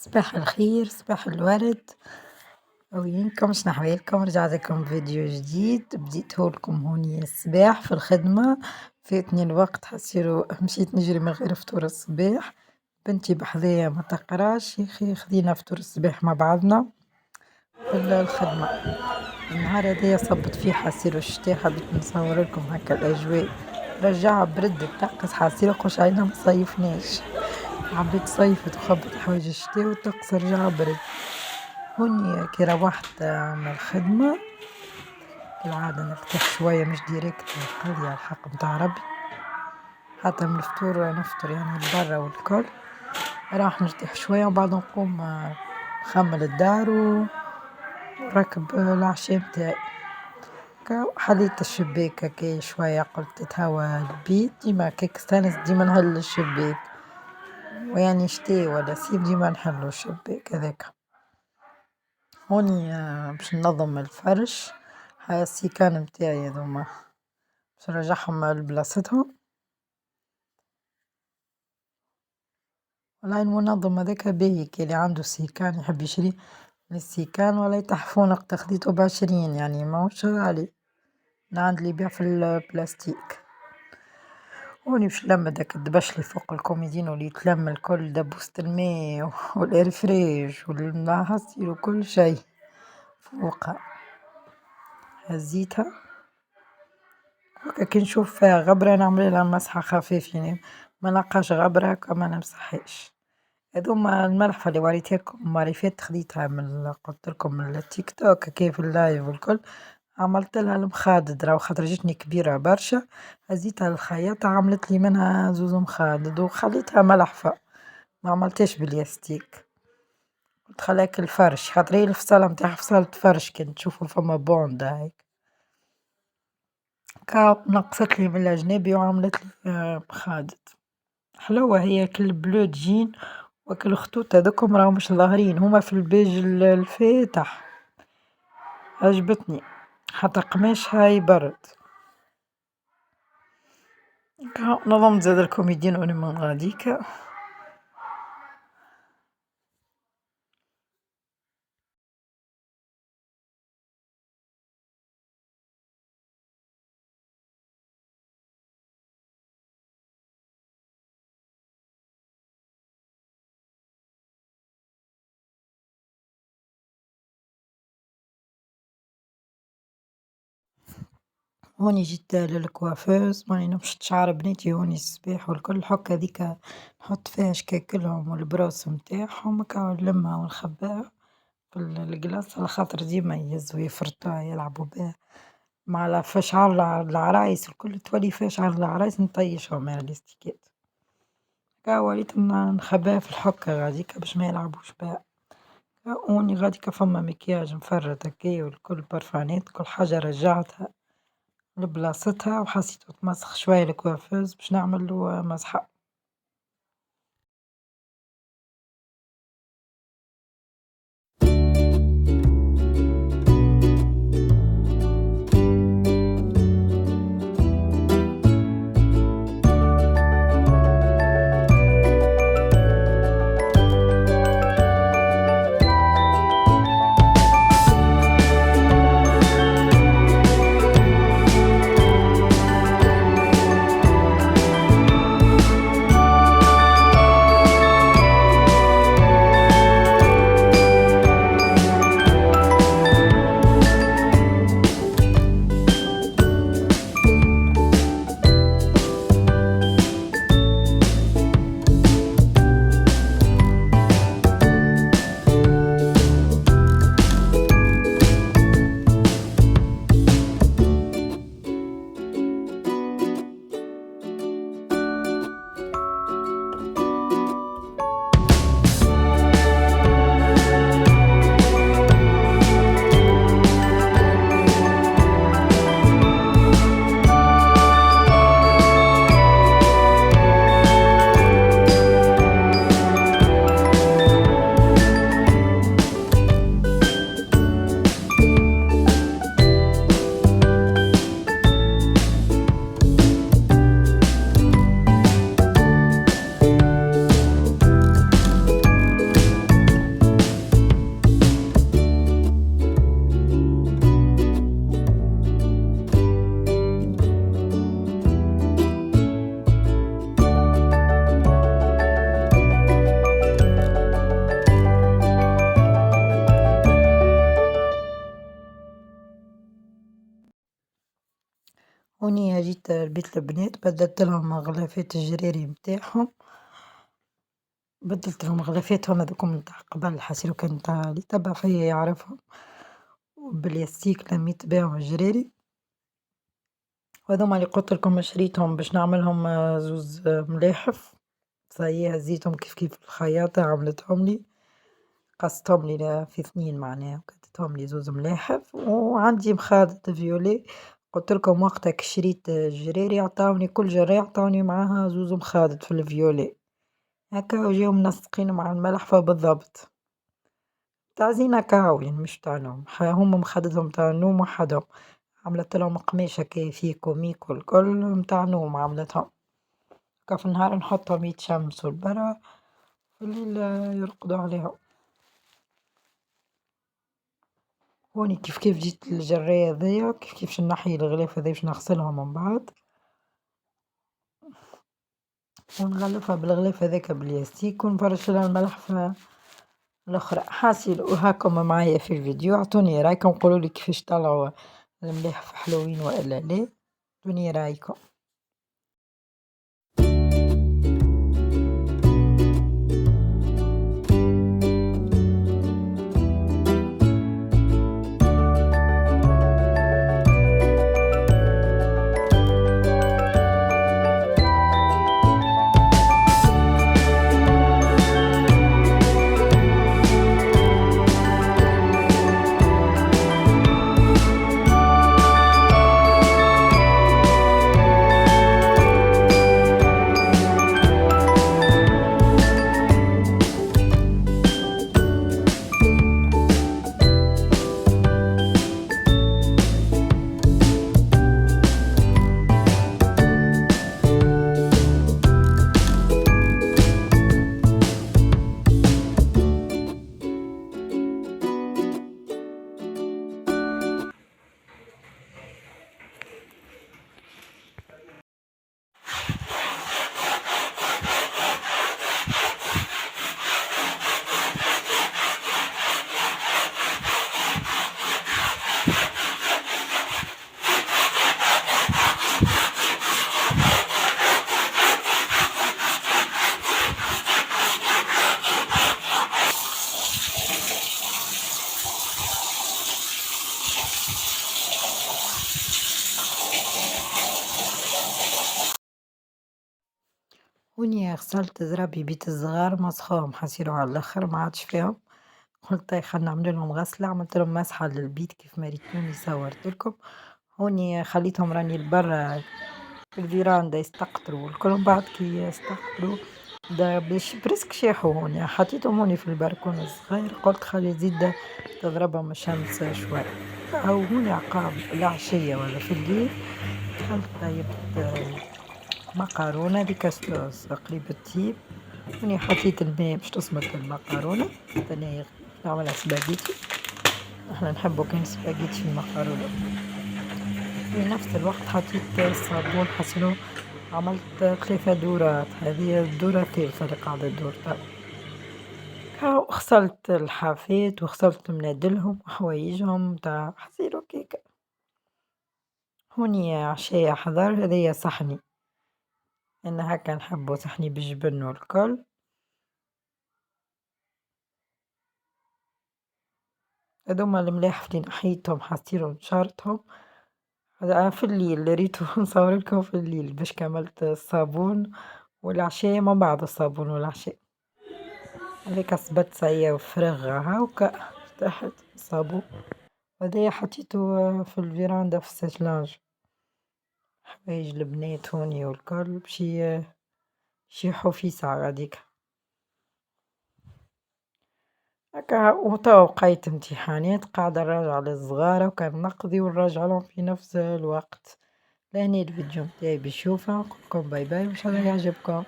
صباح الخير، صباح الورد، وينكم شنو أحوالكم؟ رجعت لكم فيديو جديد بديته لكم هوني الصباح في الخدمة. فاتني الوقت حسيرو مشيت نجري من غير فطور الصباح. بنتي بحذايا ما تقراش يا أخي، خذينا فطور الصباح مع بعضنا في الخدمة. النهار هذايا صبت فيه حسيرو الشتاء، حبيت نصور لكم هكا الأجواء. رجع برد الطقس حسيرو قش علينا مصيفناش، حبيت صيفت وخبط حوايج الشتاء والطقس رجع برد. هوني كي روحت من الخدمة كالعادة نرتاح شوية، مش ديريكت نقضي على الحق متاع ربي، حتى من الفطور نفطر يعني برا والكل، راح نرتاح شوية وبعد نقوم نخمل الدار ونركب العشاء متاعي. حليت الشباك هكايا شوية، قلت تهوى البيت ديما كيك ستانس، ديما نهل الشباك، ويعني شتاء ولا صيف ديما نحلو الشباك هذاك. هوني باش ننظم الفرش، السيكان متاعي هذوما باش نرجعهم لبلاصتهم. والله المنظم هذاك باهي، كي اللي عنده سيكان يحب يشري السيكان ولا يتحفونق تخديته ب20 يعني ماهوش غالي، من عند اللي يبيع في البلاستيك. هوني باش نلمد هاك الدبش اللي فوق الكوميدين واللي يتلم الكل، دبوسة الماء والإرفريج والمعصير وكل شي فوقها. هزيتها هكا كي نشوف فيها غبرة نعمل لها مسحة خفيف، يعني ما نلقاش غبرة هكا ما نمسحهاش. هذوما الملحفة اللي وريتها لكم المرة اللي فاتت خديتها من قلت لكم من التيك توك كيف اللايف والكل، عملت لها المخادد راهو خاطر جتني كبيرة برشا، هزيتها للخياطة عملت لي منها زوز مخادد وخليتها ملحفة، ما عملتهاش بالياستيك. قلت خليك الفرش خاطر هي الفصالة متاعها فصالة فرش، كي تشوفوا فما بوندا هيك نقصت لي من الأجنبي وعملت لي مخادد حلوة. هي كل بلو جين وكل الخطوط هذوكم راهم مش ظاهرين، هما في البيج الفاتح، عجبتني حتى قماشها يبرد. نظمت زاد الكوميدين من غاديكا. هوني جيت للكوافيز ماني نمشط شعر بناتي هوني الصباح والكل، الحك هذيك نحط فيها شكاكلهم والبروس متاعهم هكا ونلمها ونخباها في القلاص على خاطر ديما يهزوا يفرطوها يلعبوا بها مع فشعر العرايس الكل، تولي فشعر العرايس نطيشهم على الاستيكات هكا، وليت نخباها في الحكة غاديكا باش ما يلعبوش بها. هوني غاديكا فما مكياج مفرط هكايا والكل برفانات كل حاجة رجعتها لبلاصتها، وحسيت تمسخ شوية الكوافيز باش نعملو مسحة. جيت لبيت البنات بدلتلهم غلافات الجراري متاعهم، بدلتلهم غلافاتهم هاذوكم متاع قبل حسيلو كان متاع اللي تبع فيا يعرفهم، وبلاستيك لم يتباعوا جراري، وهاذوما اللي قلت لكم شريتهم باش نعملهم زوز ملاحف، صايي هزيتهم كيف الخياطة عملتهم لي، قصتهم لي في 2 معناها وكتتهم لي زوز ملاحف، وعندي مخاضة فيولي قلت لكم وقتها كي شريت الجراري عطاوني كل جرة عطاوني معاها زوز مخاضة في الفيولي، هاكا وجاو منسقين مع الملحفة بالضبط، تاع زينة هاكا يعني مش تاع نوم، هما مخدتهم تاع النوم وحدهم، عملت لهم قماش هكا فيه كوميك والكل متاع نوم عملتهم، هاكا في النهار نحطهم يتشمسوا لبرا، في الليل يرقدوا عليهم. هوني كيف جيت الجراية هذيا كيف باش نحي الغلاف هذا باش نغسلهم من بعد، ونغلفها بالغلاف هذاك بلاستيك ونفرشلها الملحفة الأخرى، حاسيل وهاكم معايا في الفيديو اعطوني رايكم قولولي كيفاش طلعوا الملاحف حلوين والا لا، اعطوني رايكم. هوني غسلت زرابي بيت الصغار مسخوهم حسيلو على الآخر ما عادش فيهم، قلت طيب خلينا نعمل لهم غسلة عملت لهم مسحة للبيت كيف ما ريتوني صورت لكم، هوني خليتهم راني لبرا في الفيراندا يستقطروا الكل بعد كي يستقطروا باش برسك شاحوا هوني حطيتهم هوني في البلكون الصغير قلت خلي زيد تضربهم الشمس شوي، أو هوني عقاب العشية ولا في الليل دخلت طيبت مقارونة بكسلوس قريب الطيب، هوني حطيت الماء باش تصمت المقارونة تاني نعملها سباجيتي، احنا نحبو كان سباجيتي في المقارونة، في نفس الوقت حطيت الصابون حسنو عملت 3 دورات، هذه الدورة الثالثة اللي قاعدة تدور توا، وغسلت الحافات وغسلت منادلهم وحوايجهم تاع حسيلو كيكا، هوني عشاء حضر هذايا صحني، أنا هاكا نحبو صحني بالجبن والكل، هاذوما الملاحف اللي نحيتهم حصيرهم شرطهم في الليل ريتو نصورلكم في الليل باش كملت الصابون والعشاء من بعد الصابون والعشاء، هاذاك صبت صايي وفرغها هاكا ارتحت الصابون، وهذايا حطيتو في الفيراندا في السجلانج، حوايج البنات هوني والكل باش يشيحو في ساعة غاديكا، هاكا وتوا بقيت امتحانات قاعدة نراجع للصغار وكان نقضي ونراجع لهم في نفس الوقت، لهني الفيديو متاعي بشوفه نقولكم باي باي وإن شاء الله يعجبكم.